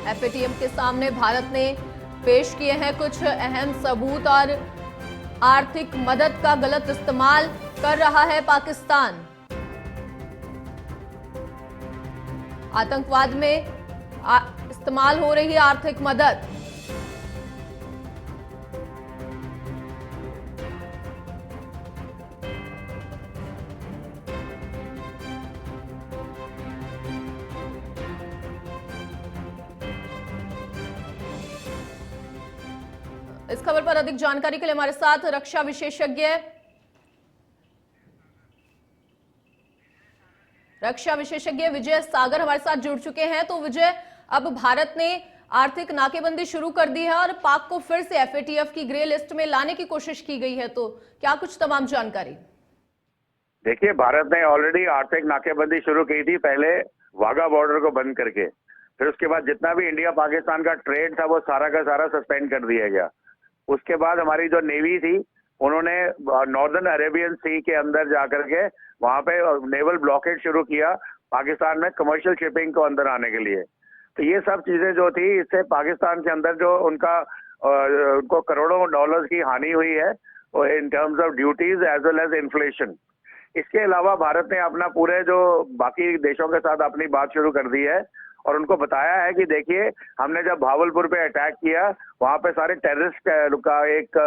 FATF के सामने भारत ने पेश किए हैं कुछ अहम सबूत और आर्थिक मदद का गलत इस्तेमाल कर रहा है पाकिस्तान। आतंकवाद में इस्तेमाल हो रही आर्थिक मदद। इस खबर पर अधिक जानकारी के लिए हमारे साथ रक्षा विशेषज्ञ विजय सागर हमारे साथ जुड़ चुके हैं। तो विजय, अब भारत ने आर्थिक नाकेबंदी शुरू कर दी है और पाक को फिर से एफएटीएफ की ग्रे लिस्ट में लाने की कोशिश की गई है, तो क्या कुछ तमाम जानकारी? देखिए, भारत ने ऑलरेडी आर्थिक नाकेबंदी शुरू की थी, पहले वाघा बॉर्डर को बंद करके। फिर उसके बाद जितना भी इंडिया पाकिस्तान का ट्रेड था वो सारा का सारा सस्पेंड कर दिया गया। उसके बाद हमारी जो नेवी थी उन्होंने नॉर्दर्न अरेबियन सी के अंदर जाकर के वहां पे नेवल ब्लॉकेड शुरू किया पाकिस्तान में कमर्शियल शिपिंग को अंदर आने के लिए। तो ये सब चीजें जो थी, इससे पाकिस्तान के अंदर जो उनको करोड़ों डॉलर्स की हानि हुई है in terms of duties as well as inflation. इसके अलावा भारत ने अपना पूरे जो बाकी देशों के साथ अपनी बात शुरू कर दी है और उनको बताया है कि देखिए, हमने जब भावलपुर पे अटैक किया, वहां पे सारे टेररिस्ट का एक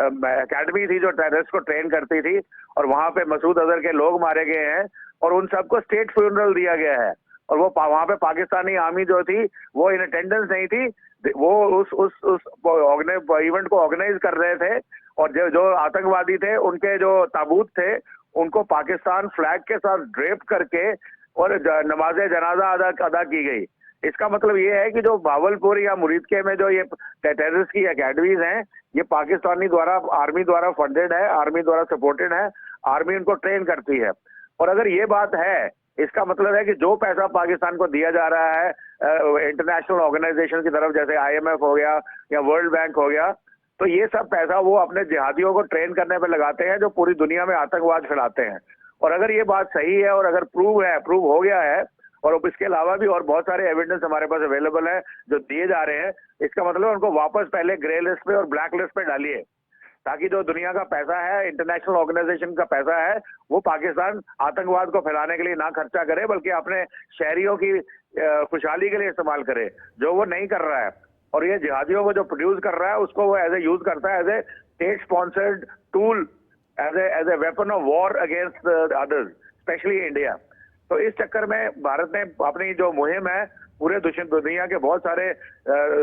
एकेडमी थी जो टेररिस्ट को ट्रेन करती थी, और वहां पे मसूद अजहर के लोग मारे गए हैं और उन सबको स्टेट फ्यूनरल दिया गया है। और वो वहां पे पाकिस्तानी आर्मी जो थी वो इन अटेंडेंस नहीं थी, वो उस इवेंट को ऑर्गेनाइज कर रहे थे, और जो आतंकवादी थे उनके जो ताबूत थे उनको पाकिस्तान फ्लैग के साथ ड्रेप करके और नमाज जनाजा अदा की गई। इसका मतलब ये है कि जो भावलपुर या मुरीदके में जो ये टेररिस्ट की एकेडमीज हैं, ये पाकिस्तानी द्वारा आर्मी द्वारा फंडेड है, आर्मी द्वारा सपोर्टेड है, आर्मी उनको ट्रेन करती है। और अगर ये बात है, इसका मतलब है कि जो पैसा पाकिस्तान को दिया जा रहा है इंटरनेशनल ऑर्गेनाइजेशन की तरफ, जैसे IMF हो गया या वर्ल्ड बैंक हो गया, तो ये सब पैसा वो अपने जिहादियों को ट्रेन करने पे लगाते हैं जो पूरी दुनिया में आतंकवाद फैलाते हैं। और अगर ये बात सही है और अगर प्रूव हो गया है, और इसके अलावा भी और बहुत सारे एविडेंस हमारे पास अवेलेबल है जो दिए जा रहे हैं, इसका मतलब उनको वापस पहले ग्रे लिस्ट पे और ब्लैक लिस्ट पे डालिए, ताकि जो दुनिया का पैसा है, इंटरनेशनल ऑर्गेनाइजेशन का पैसा है, वो पाकिस्तान आतंकवाद को फैलाने के लिए ना खर्चा करे, बल्कि अपने शहरियों की खुशहाली के लिए इस्तेमाल करे, जो वो नहीं कर रहा है। और ये जिहादियों को जो प्रोड्यूस कर रहा है उसको वो एज ए यूज करता है as a state sponsored tool, as a weapon of war against others, specially India. तो इस चक्कर में भारत ने अपनी जो मुहिम है पूरे दुनिया के बहुत सारे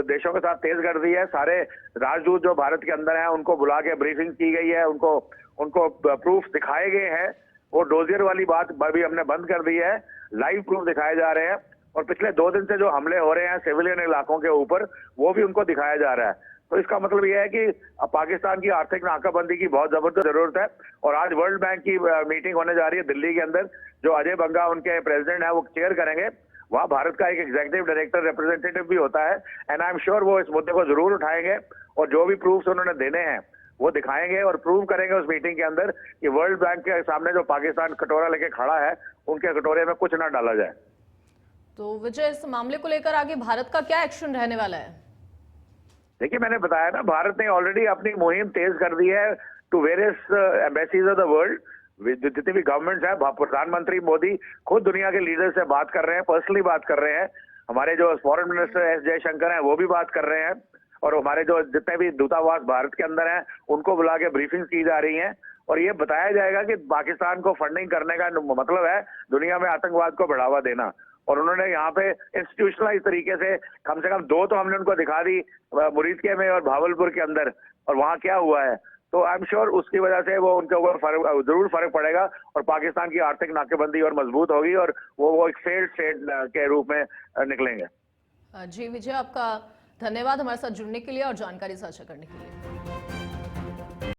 देशों के साथ तेज कर दी है। सारे राजदूत जो भारत के अंदर हैं उनको बुला के ब्रीफिंग की गई है, उनको प्रूफ दिखाए गए हैं। वो डोजियर वाली बात भी हमने बंद कर दी है, लाइव प्रूफ दिखाए जा रहे हैं। और पिछले 2 दिन से जो हमले हो रहे हैं सिविलियन इलाकों के ऊपर, वो भी उनको दिखाया जा रहा है। तो इसका मतलब यह है कि पाकिस्तान की आर्थिक नाकाबंदी की बहुत जबरदस्त जरूरत है। और आज वर्ल्ड बैंक की मीटिंग होने जा रही है दिल्ली के अंदर, जो अजय बंगा उनके प्रेसिडेंट है वो चेयर करेंगे। वहाँ भारत का एक एग्जीक्यूटिव डायरेक्टर रिप्रेजेंटेटिव भी होता है, एंड आई एम श्योर वो इस मुद्दे को जरूर उठाएंगे और जो भी प्रूफ्स उन्होंने देने हैं वो दिखाएंगे और प्रूव करेंगे उस मीटिंग के अंदर कि वर्ल्ड बैंक के सामने जो पाकिस्तान कटोरा लेके खड़ा है, उनके कटोरे में कुछ ना डाला जाए। तो विजय, इस मामले को लेकर आगे भारत का क्या एक्शन रहने वाला है? देखिए, मैंने बताया ना, भारत ने ऑलरेडी अपनी मुहिम तेज कर दी है to various embassies of the world. जितनी भी गवर्नमेंट्स है, प्रधानमंत्री मोदी खुद दुनिया के लीडर से बात कर रहे हैं, पर्सनली बात कर रहे हैं। हमारे जो फॉरेन मिनिस्टर S जयशंकर हैं वो भी बात कर रहे हैं, और हमारे जो जितने भी दूतावास भारत के अंदर हैं उनको बुला के ब्रीफिंग की जा रही है। और ये बताया जाएगा कि पाकिस्तान को फंडिंग करने का मतलब है दुनिया में आतंकवाद को बढ़ावा देना। और उन्होंने यहाँ पे इंस्टीट्यूशनलाइज तरीके से कम 2 तो हमने उनको दिखा दी, मुरीदके में और भावलपुर के अंदर, और वहाँ क्या हुआ है। तो आई एम श्योर उसकी वजह से वो उनके ऊपर जरूर फर्क पड़ेगा और पाकिस्तान की आर्थिक नाकेबंदी और मजबूत होगी और वो एक फेल्ड स्टेट के रूप में निकलेंगे। जी विजय, आपका धन्यवाद हमारे साथ जुड़ने के लिए और जानकारी साझा करने के लिए।